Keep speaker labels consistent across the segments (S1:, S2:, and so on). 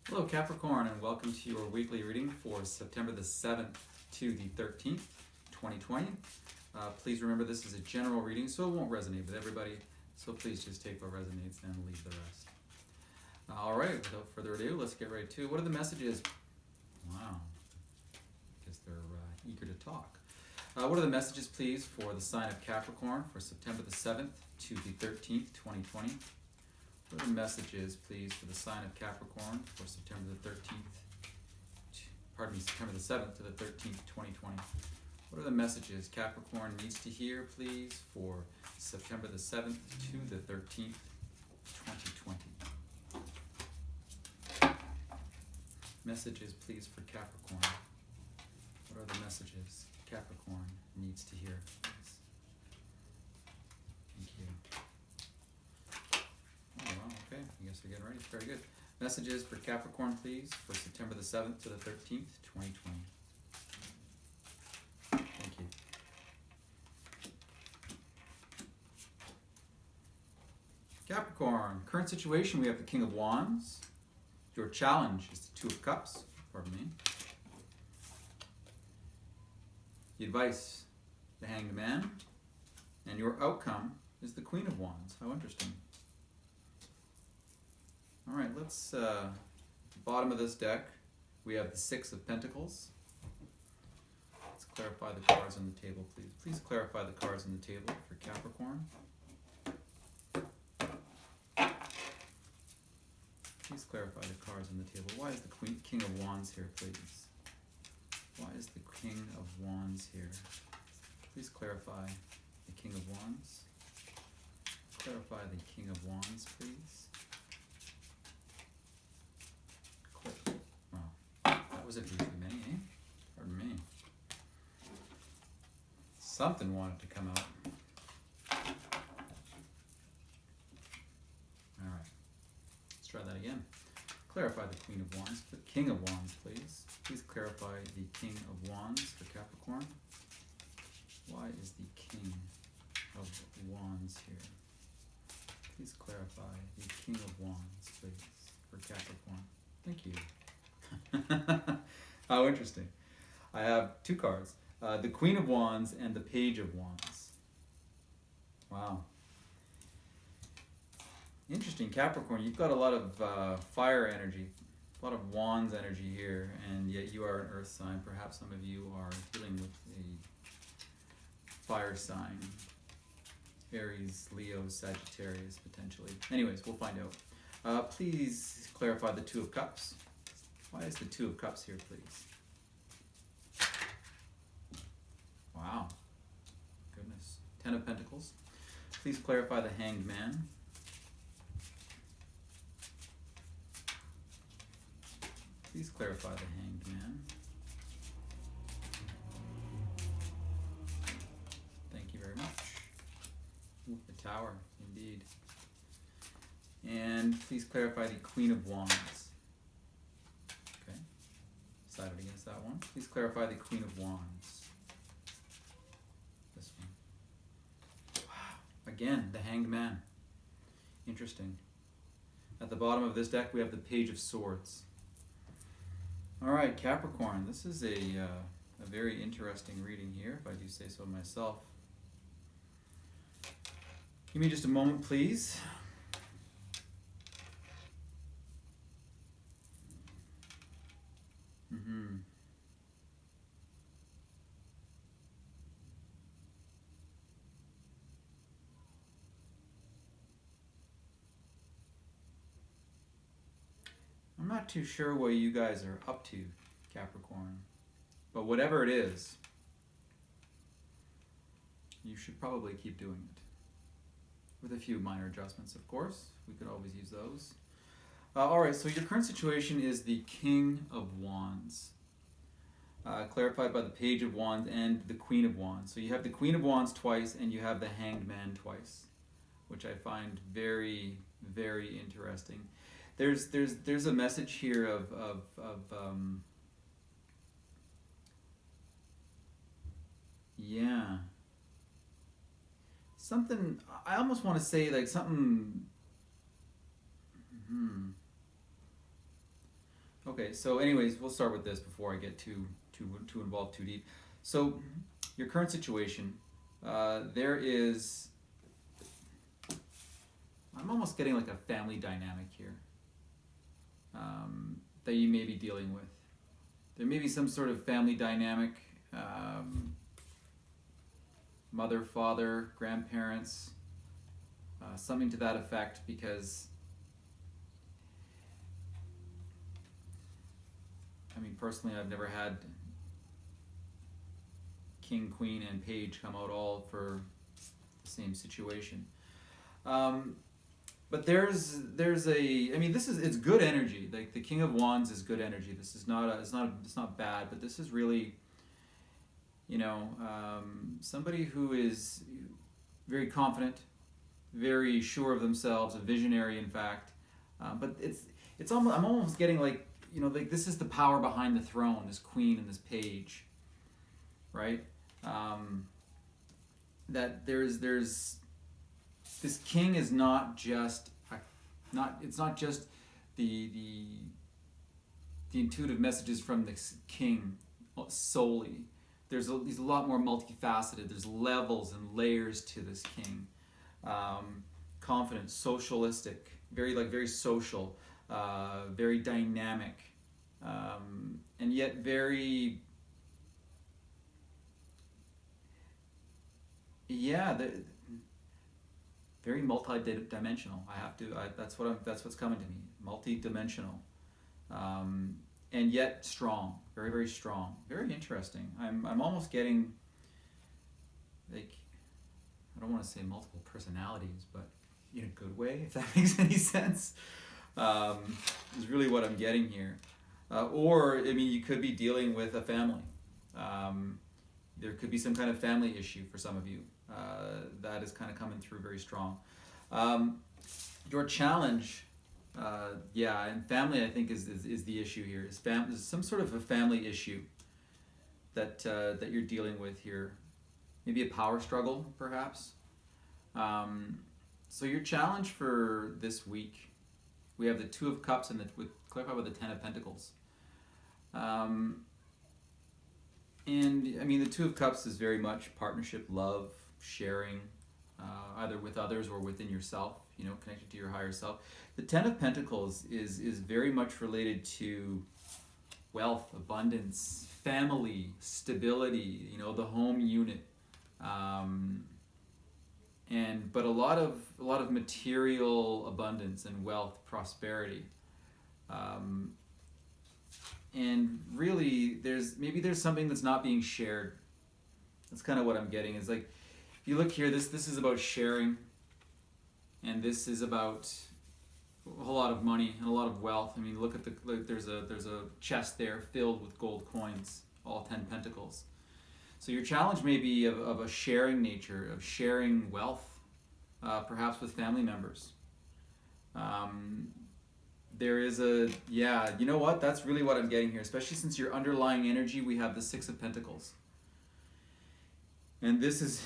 S1: Hello Capricorn, and welcome to your weekly reading for September the 7th to the 13th, 2020. Please remember this is a general reading, so it won't resonate with everybody, so please just take what resonates and leave the rest. Alright, without further ado, let's get right to it. What are the messages? Wow, I guess they're eager to talk. What are the messages, please, for the sign of Capricorn for September the 7th to the 13th, 2020? What are the messages, please, for the sign of Capricorn for September the 13th, September the 7th to the 13th, 2020? What are the messages Capricorn needs to hear, please, for September the 7th to the 13th, 2020? Messages, please, for Capricorn. What are the messages Capricorn needs to hear, please? Thank you. Oh, wow, okay. I guess we're getting ready. Very good. Messages for Capricorn, please, for September the 7th to the 13th, 2020. Thank you. Capricorn, current situation, we have the King of Wands. Your challenge is the Two of Cups. Pardon me. The advice, the Hanged Man. And your outcome is the Queen of Wands. How interesting. All right, let's, bottom of this deck, we have the Six of Pentacles. Let's clarify the cards on the table, please. Please clarify the cards on the table for Capricorn. Please clarify the cards on the table. Why is the King of Wands here, please? Why is the King of Wands here? Please clarify the King of Wands. Clarify the King of Wands, please. Wow, that was a few too many, eh? Pardon me. Something wanted to come out. Alright, let's try that again. Clarify the Queen of Wands, the King of Wands, please. Please clarify the King of Wands for Capricorn. Why is the King of Wands here? Please clarify the King of Wands, please, for Capricorn. Thank you. How interesting. I have two cards. The Queen of Wands and the Page of Wands. Wow. Interesting, Capricorn. You've got a lot of fire energy, a lot of Wands energy here, and yet you are an earth sign. Perhaps some of you are dealing with a fire sign. Aries, Leo, Sagittarius, potentially. Anyways, we'll find out. Please clarify the Two of Cups. Why is the Two of Cups here, please? Wow. Goodness. Ten of Pentacles. Please clarify the Hanged Man. Please clarify the Hanged Man. Thank you very much. Ooh, the Tower, indeed. And please clarify the Queen of Wands. Okay, decided against that one. Please clarify the Queen of Wands. This one. Wow, again, the Hanged Man. Interesting. At the bottom of this deck, we have the Page of Swords. All right, Capricorn, this is a very interesting reading here, if I do say so myself. Give me just a moment, please. I'm not too sure what you guys are up to, Capricorn, but whatever it is, you should probably keep doing it. With a few minor adjustments, of course. We could always use those. Alright, so your current situation is the King of Wands. Clarified by the Page of Wands and the Queen of Wands. So you have the Queen of Wands twice and you have the Hanged Man twice, which I find very, very interesting. There's a message here of yeah, something. I almost want to say like something. Okay, so anyways, we'll start with this before I get too involved too deep. So your current situation, there is, I'm almost getting like a family dynamic here that you may be dealing with. There may be some sort of family dynamic, mother, father, grandparents, something to that effect, because I mean, personally, I've never had king, queen, and page come out all for the same situation. But there's a, I mean, it's good energy. Like the King of Wands is good energy. This is not it's not bad, but this is really, somebody who is very confident, very sure of themselves, a visionary, in fact. But it's almost, I'm almost getting like, like this is the power behind the throne, this queen and this page, right? That there's this king is not just it's not just the intuitive messages from the king solely. He's a lot more multifaceted. There's levels and layers to this king. Confident, socialistic, very social, very dynamic, and yet very very multi-dimensional. That's what's coming to me. Multi-dimensional, and yet strong. Very strong. Very interesting. I'm almost getting, like, I don't want to say multiple personalities, but in a good way, if that makes any sense. Is really what I'm getting here. Or I mean, you could be dealing with a family. There could be some kind of family issue for some of you. That is kind of coming through very strong. Your challenge, and family, I think, is the issue here. Is some sort of a family issue that you're dealing with here. Maybe a power struggle, perhaps. So your challenge for this week, we have the Two of Cups and clarify with the Ten of Pentacles. And I mean, the Two of Cups is very much partnership, love, sharing, either with others or within yourself, connected to your higher self. The Ten of Pentacles is very much related to wealth, abundance, family, stability, the home unit. But a lot of material abundance and wealth, prosperity. And really, there's something that's not being shared. That's kind of what I'm getting. Is like, if you look here, this is about sharing, and this is about a whole lot of money and a lot of wealth. I mean, look at there's a chest there filled with gold coins, all 10 pentacles. So your challenge may be of a sharing nature, of sharing wealth, perhaps with family members. There is you know what? That's really what I'm getting here, especially since your underlying energy, we have the Six of Pentacles. And this is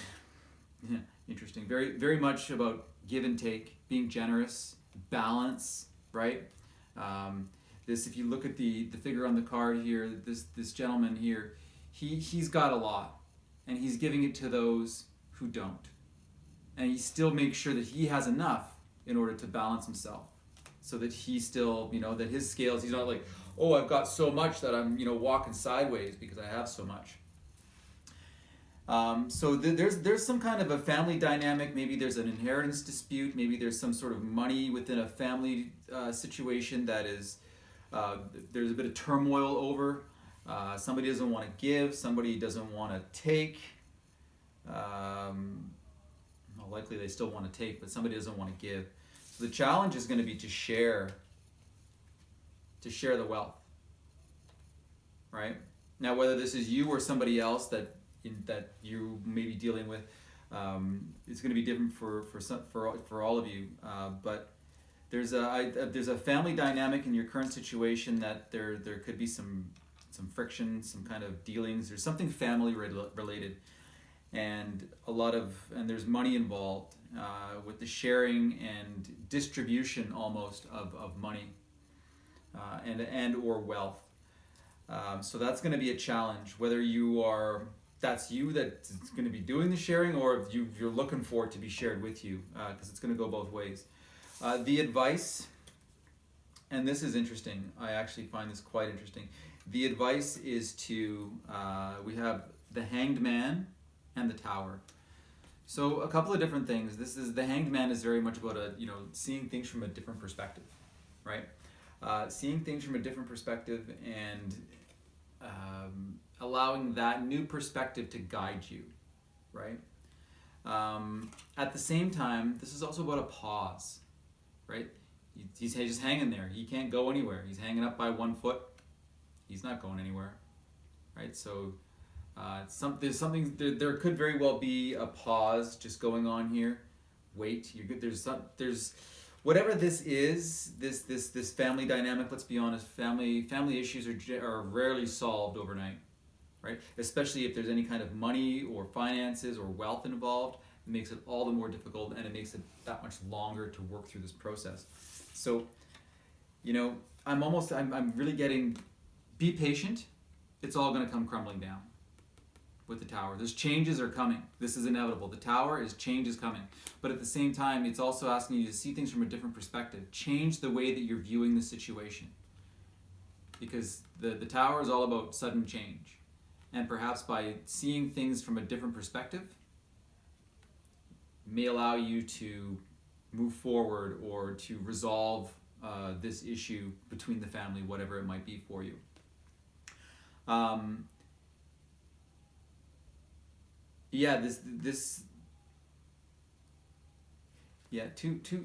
S1: interesting. Very, very much about give and take, being generous, balance, right? If you look at the figure on the card here, this gentleman here, he's got a lot, and he's giving it to those who don't. And he still makes sure that he has enough in order to balance himself, so that he still, that his scales, he's not like, oh, I've got so much that I'm, walking sideways because I have so much. So there's some kind of a family dynamic. Maybe there's an inheritance dispute. Maybe there's some sort of money within a family situation that is, there's a bit of turmoil over. Somebody doesn't want to give. Somebody doesn't want to take. Well, likely they still want to take, but somebody doesn't want to give. So the challenge is going to be to share the wealth, right? Now, whether this is you or somebody else that you may be dealing with, it's going to be different for all of you. But there's a family dynamic in your current situation that there could be some friction, some kind of dealings. There's something family related, and there's money involved with the sharing and distribution almost of money. and or wealth. So that's going to be a challenge, whether that's you that's going to be doing the sharing, or if you're looking for it to be shared with you, because it's going to go both ways. The advice, and this is interesting, I actually find this quite interesting. The advice is to, we have the Hanged Man and the Tower. So a couple of different things. The Hanged Man is very much about seeing things from a different perspective, right? Seeing things from a different perspective and allowing that new perspective to guide you, right? At the same time, this is also about a pause, right? He's just hanging there. He can't go anywhere. He's hanging up by 1 foot. He's not going anywhere, right? So there could very well be a pause just going on here. Wait, you're good. There's whatever this is, this family dynamic. Let's be honest, family issues are rarely solved overnight, right? Especially if there's any kind of money or finances or wealth involved, it makes it all the more difficult, and it makes it that much longer to work through this process. So, I'm really getting, be patient. It's all going to come crumbling down with the Tower. There's changes are coming. This is inevitable. The Tower is change is coming. But at the same time, it's also asking you to see things from a different perspective. Change the way that you're viewing the situation. Because the Tower is all about sudden change. And perhaps by seeing things from a different perspective may allow you to move forward or to resolve this issue between the family, whatever it might be for you.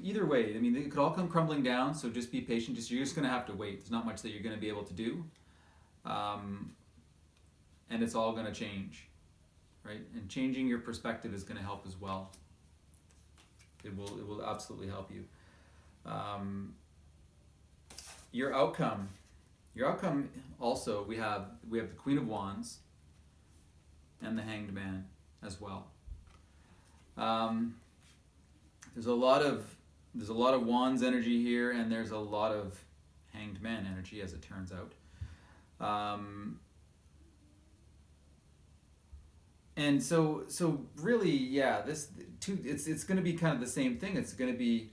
S1: Either way, I mean, it could all come crumbling down, so just be patient. You're just going to have to wait. There's not much that you're going to be able to do. And it's all going to change, right? And changing your perspective is going to help as well. It will absolutely help you. Your outcome also, we have the Queen of Wands and the Hanged Man as well. There's a lot of Wands energy here, and there's a lot of Hanged Man energy, as it turns out. And so really, yeah, it's going to be kind of the same thing. It's going to be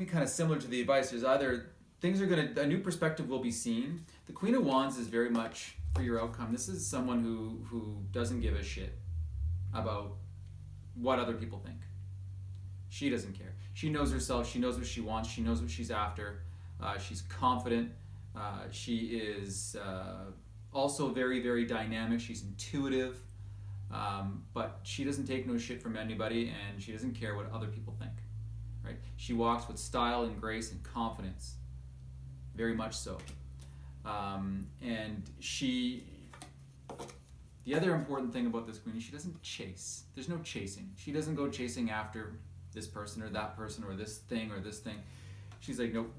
S1: kind of similar to the advice. There's either a new perspective will be seen. The Queen of Wands is very much for your outcome. This is someone who doesn't give a shit about what other people think. She doesn't care. She knows herself. She knows what she wants. She knows what she's after. She's confident. She is also very, very dynamic. She's intuitive. But she doesn't take no shit from anybody, and she doesn't care what other people think. Right? She walks with style and grace and confidence. Very much so. And the other important thing about this queen is she doesn't chase. There's no chasing. She doesn't go chasing after this person or that person or this thing or this thing. She's like, nope,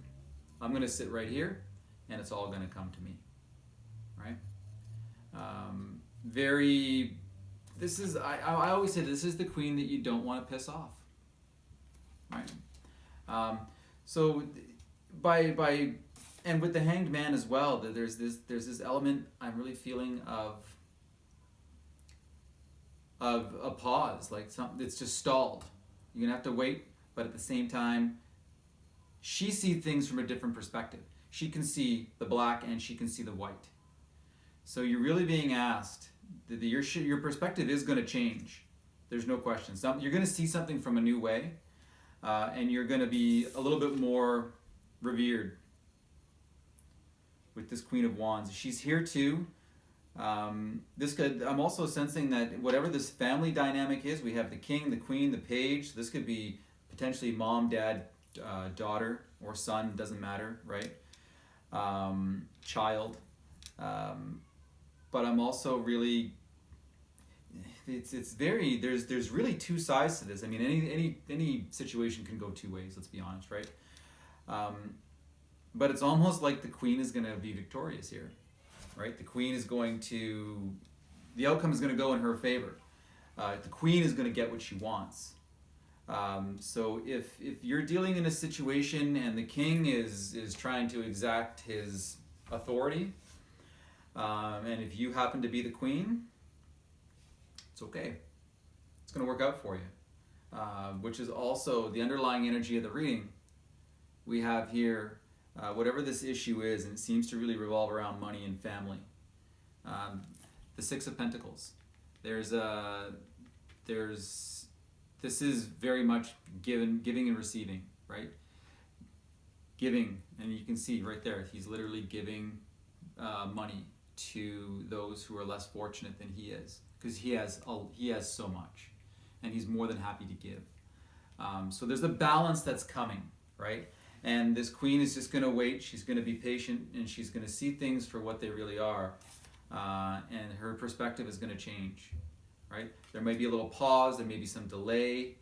S1: I'm going to sit right here and it's all going to come to me. Right? I always say this is the queen that you don't want to piss off. Right? So and with the Hanged Man as well, there's this element I'm really feeling of a pause, like something it's just stalled. You're gonna have to wait, but at the same time, she sees things from a different perspective. She can see the black and she can see the white. So you're really being asked that your perspective is going to change. There's no question. You're going to see something from a new way, and you're going to be a little bit more revered with this Queen of Wands. She's here too. I'm also sensing that whatever this family dynamic is, we have the king, the queen, the page. This could be potentially mom, dad, daughter, or son, doesn't matter, right? Child. But I'm also really, it's very, there's really two sides to this. I mean, any situation can go two ways, let's be honest, right? But it's almost like the queen is going to be victorious here, right? The queen is the outcome is going to go in her favor. The queen is going to get what she wants. So if you're dealing in a situation and the king is trying to exact his authority, and if you happen to be the queen, it's okay. It's going to work out for you, which is also the underlying energy of the reading. We have here, whatever this issue is, and it seems to really revolve around money and family. The Six of Pentacles. This is very much giving and receiving, right? Giving, and you can see right there, he's literally giving money to those who are less fortunate than he is, because he has so much, and he's more than happy to give. So there's a balance that's coming, right? And this queen is just going to wait. She's going to be patient, and she's going to see things for what they really are, and her perspective is going to change, right? There may be a little pause, there may be some delay,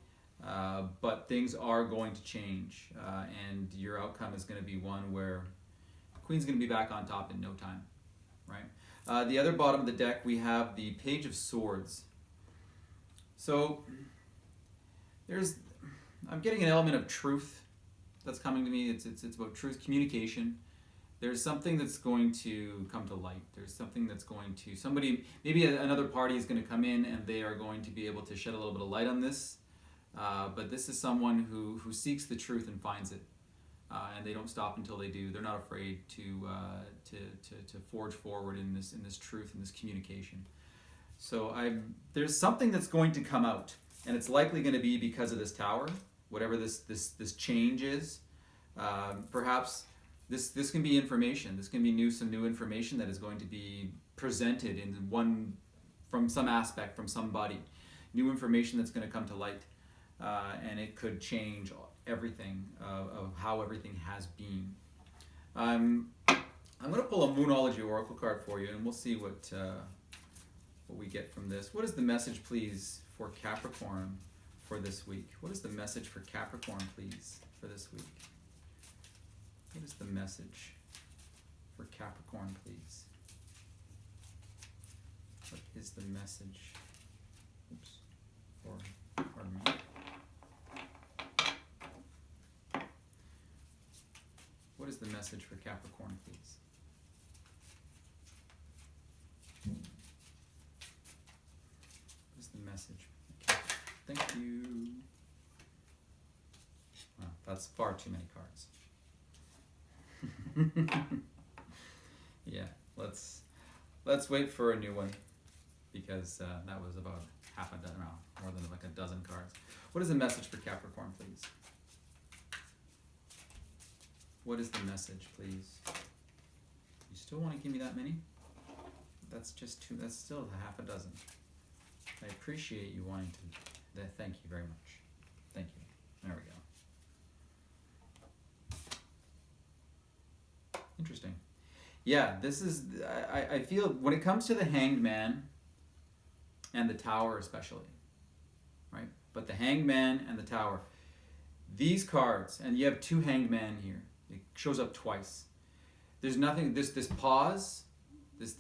S1: but things are going to change, and your outcome is going to be one where the queen's going to be back on top in no time, right? The other bottom of the deck, we have the Page of Swords. So I'm getting an element of truth that's coming to me. It's about truth, communication. There's something that's going to come to light. There's something that's going to, maybe another party is going to come in and they are going to be able to shed a little bit of light on this. But this is someone who seeks the truth and finds it. And they don't stop until they do. They're not afraid to forge forward in this truth and this communication. So there's something that's going to come out, and it's likely going to be because of this tower, whatever this change is. Perhaps this can be information. This can be some new information that is going to be presented from some aspect, from somebody. New information that's going to come to light, and it could change everything of how everything has been. I'm going to pull a Moonology Oracle card for you, and we'll see what we get from this. What is the message, please, for Capricorn for this week? What is the message for Capricorn, please, for this week? What is the message for Capricorn, please? What is the message? Pardon me. What is the message for Capricorn, please? What is the message? Okay. Thank you. Wow, that's far too many cards. Yeah, let's wait for a new one, because that was about half a dozen, no, more than like a dozen cards. What is the message for Capricorn, please? What is the message, please? You still want to give me that many? That's just two. That's still half a dozen. I appreciate you wanting to. Thank you very much. Thank you. There we go. Interesting. Yeah, this is. I feel when it comes to the Hanged Man and the Tower, especially, right? But the Hanged Man and the Tower, these cards, and you have two Hanged Man here. It shows up twice. There's nothing. This pause. This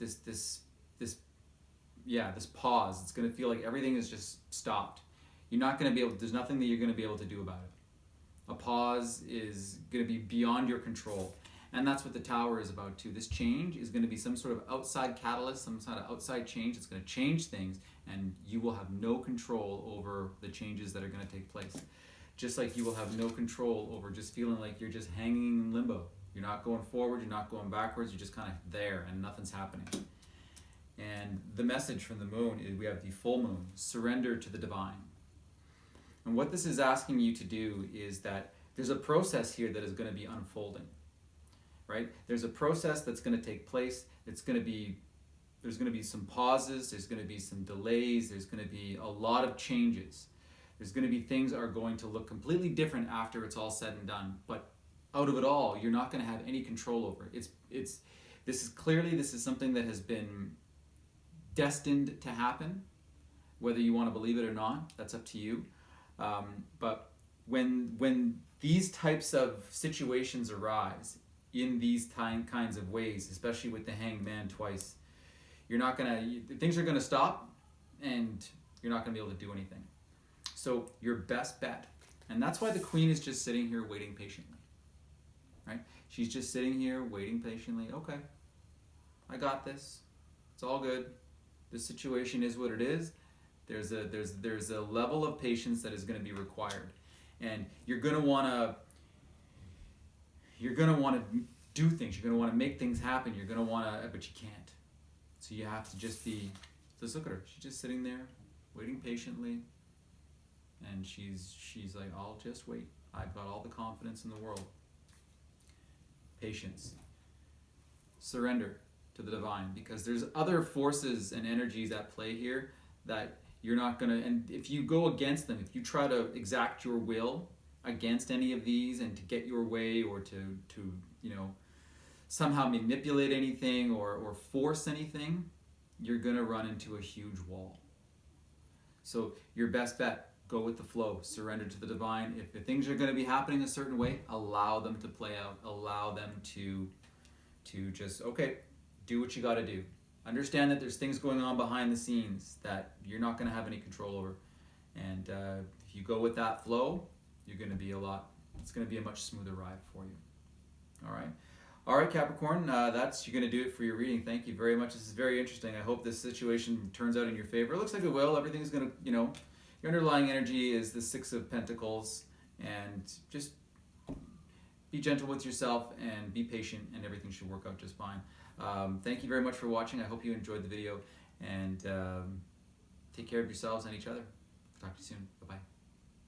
S1: pause. It's going to feel like everything is just stopped. You're not going to be able. There's nothing that you're going to be able to do about it. A pause is going to be beyond your control, and that's what the Tower is about too. This change is going to be some sort of outside catalyst, some sort of outside change. It's going to change things, and you will have no control over the changes that are going to take place. Just like you will have no control over just feeling like you're just hanging in limbo. You're not going forward, you're not going backwards, you're just kind of there and nothing's happening. And the message from the moon is we have the full moon, surrender to the divine. And what this is asking you to do is that there's a process here that is going to be unfolding, right? There's a process that's going to take place. There's going to be some pauses, there's going to be some delays, there's going to be a lot of changes. There's going to be things that are going to look completely different after it's all said and done. But out of it all, you're not going to have any control over it. This is something that has been destined to happen, whether you want to believe it or not. That's up to you. But when these types of situations arise in these kinds of ways, especially with the Hanged Man twice, things are going to stop, and you're not going to be able to do anything. So your best bet And that's why the Queen is just sitting here waiting patiently, right? She's just sitting here waiting patiently. Okay, I got this. It's all good. This situation is what it is. There's a level of patience that is going to be required, and you're going to want to do things. You're going to want to make things happen. You're going to want to, but you can't. So you have to just be. Just look at her. She's just sitting there, waiting patiently, and she's like, I'll just wait. I've got all the confidence in the world. Patience. Surrender to the divine, because there's other forces and energies at play here that you're not gonna, and if you go against them, if you try to exact your will against any of these and to get your way, or to somehow manipulate anything or force anything, you're gonna run into a huge wall. So your best bet, go with the flow, surrender to the divine. If the things are gonna be happening a certain way, allow them to play out, allow them to just, okay, do what you gotta do. Understand that there's things going on behind the scenes that you're not going to have any control over. And if you go with that flow, you're going to be it's going to be a much smoother ride for you. All right, Capricorn, you're going to do it for your reading. Thank you very much. This is very interesting. I hope this situation turns out in your favor. It looks like it will. Everything's going to, your underlying energy is the Six of Pentacles, and just be gentle with yourself and be patient, and everything should work out just fine. Thank you very much for watching. I hope you enjoyed the video, and take care of yourselves and each other. Talk to you soon. Bye-bye.